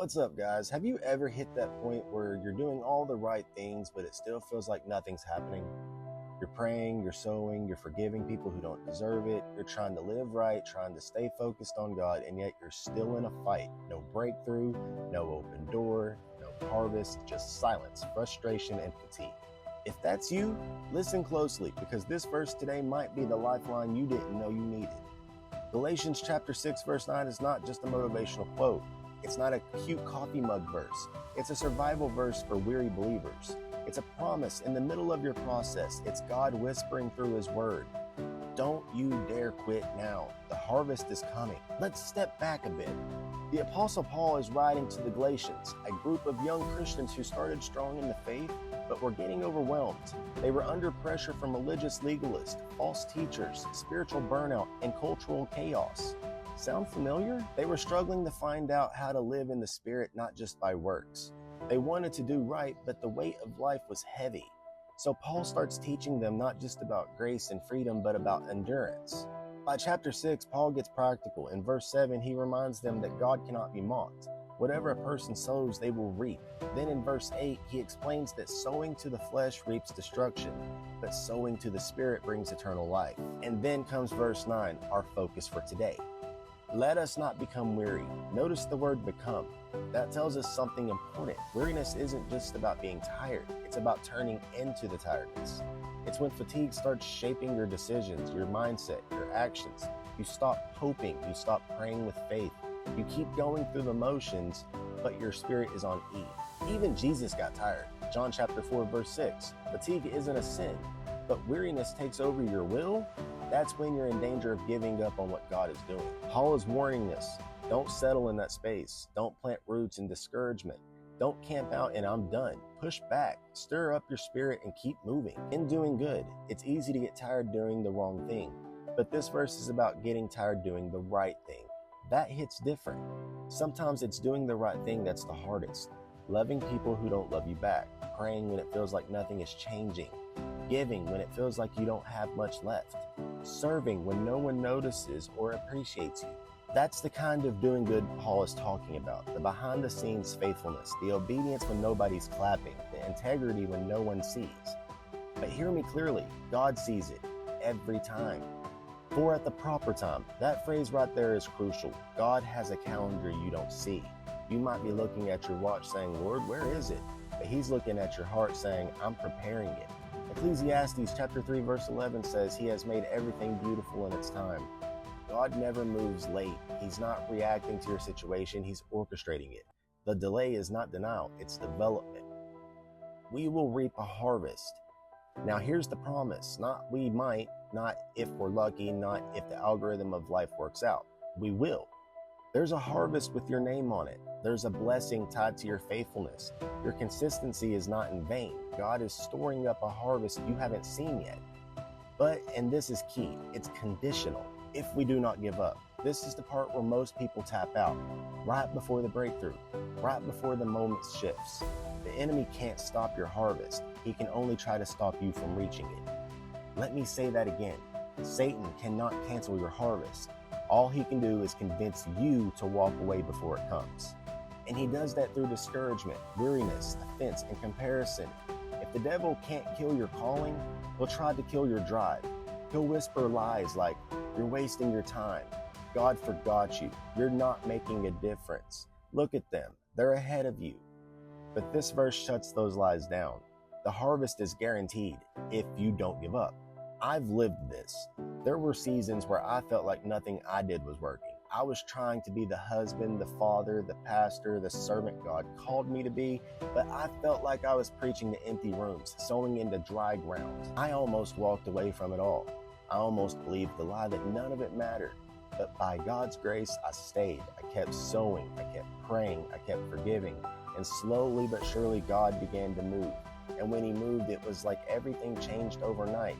What's up, guys? Have you ever hit that point where you're doing all the right things, but it still feels like nothing's happening? You're praying, you're sowing, you're forgiving people who don't deserve it, you're trying to live right, trying to stay focused on God, and yet you're still in a fight. No breakthrough, no open door, no harvest, just silence, frustration, and fatigue. If that's you, listen closely, because this verse today might be the lifeline you didn't know you needed. Galatians chapter 6, verse 9 is not just a motivational quote. It's not a cute coffee mug verse. It's a survival verse for weary believers. It's a promise in the middle of your process. It's God whispering through His word. Don't you dare quit now. The harvest is coming. Let's step back a bit. The Apostle Paul is writing to the Galatians, a group of young Christians who started strong in the faith, but were getting overwhelmed. They were under pressure from religious legalists, false teachers, spiritual burnout, and cultural chaos. Sound familiar? They were struggling to find out how to live in the Spirit, not just by works. They wanted to do right, but the weight of life was heavy. So Paul starts teaching them not just about grace and freedom, but about endurance. By chapter 6, Paul gets practical. In verse 7, he reminds them that God cannot be mocked. Whatever a person sows, they will reap. Then in verse 8, he explains that sowing to the flesh reaps destruction, but sowing to the Spirit brings eternal life. And then comes verse 9, our focus for today. Let us not become weary. Notice the word become. That tells us something important. Weariness isn't just about being tired. It's about turning into the tiredness. It's when fatigue starts shaping your decisions, your mindset, your actions. You stop hoping. You stop praying with faith. You keep going through the motions, but your spirit is on E. Even Jesus got tired. John chapter 4, verse 6. Fatigue isn't a sin, but weariness takes over your will. That's when you're in danger of giving up on what God is doing. Paul is warning us. Don't settle in that space. Don't plant roots in discouragement. Don't camp out and I'm done. Push back, stir up your spirit, and keep moving. In doing good, it's easy to get tired doing the wrong thing. But this verse is about getting tired doing the right thing. That hits different. Sometimes it's doing the right thing that's the hardest. Loving people who don't love you back. Praying when it feels like nothing is changing. Giving when it feels like you don't have much left. Serving when no one notices or appreciates you. That's the kind of doing good Paul is talking about. The behind-the-scenes faithfulness, the obedience when nobody's clapping, the integrity when no one sees. But hear me clearly, God sees it every time. For at the proper time. That phrase right there is crucial. God has a calendar you don't see. You might be looking at your watch saying, Lord, where is it? But He's looking at your heart saying, I'm preparing it. Ecclesiastes chapter 3 verse 11 says He has made everything beautiful in its time. God never moves late. He's not reacting to your situation. He's orchestrating it. The delay is not denial. It's development. We will reap a harvest. Now here's the promise. Not we might, not if we're lucky, not if the algorithm of life works out. We will. There's a harvest with your name on it. There's a blessing tied to your faithfulness. Your consistency is not in vain. God is storing up a harvest you haven't seen yet. But, and this is key, it's conditional. If we do not give up. This is the part where most people tap out. Right before the breakthrough. Right before the moment shifts. The enemy can't stop your harvest. He can only try to stop you from reaching it. Let me say that again. Satan cannot cancel your harvest. All he can do is convince you to walk away before it comes. And he does that through discouragement, weariness, offense, and comparison. If the devil can't kill your calling, he'll try to kill your drive. He'll whisper lies like, you're wasting your time. God forgot you. You're not making a difference. Look at them. They're ahead of you. But this verse shuts those lies down. The harvest is guaranteed if you don't give up. I've lived this. There were seasons where I felt like nothing I did was working. I was trying to be the husband, the father, the pastor, the servant God called me to be, but I felt like I was preaching to empty rooms, sowing into dry ground. I almost walked away from it all. I almost believed the lie that none of it mattered. But by God's grace, I stayed. I kept sowing. I kept praying. I kept forgiving. And slowly but surely, God began to move. And when He moved, it was like everything changed overnight.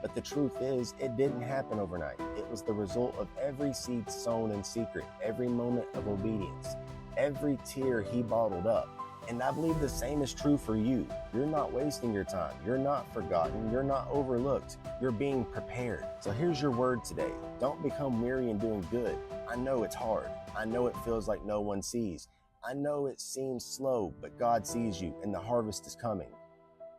But the truth is, it didn't happen overnight. It was the result of every seed sown in secret, every moment of obedience, every tear He bottled up. And I believe the same is true for you. You're not wasting your time. You're not forgotten. You're not overlooked. You're being prepared. So here's your word today. Don't become weary in doing good. I know it's hard. I know it feels like no one sees. I know it seems slow, but God sees you and the harvest is coming.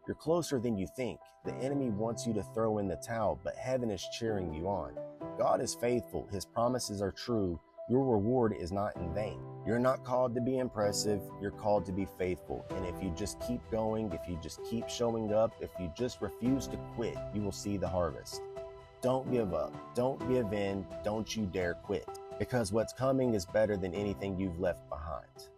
You're closer than you think. The enemy wants you to throw in the towel, but heaven is cheering you on. God is faithful. His promises are true. Your reward is not in vain. You're not called to be impressive. You're called to be faithful. And if you just keep going, if you just keep showing up, if you just refuse to quit, you will see the harvest. Don't give up. Don't give in. Don't you dare quit. Because what's coming is better than anything you've left behind.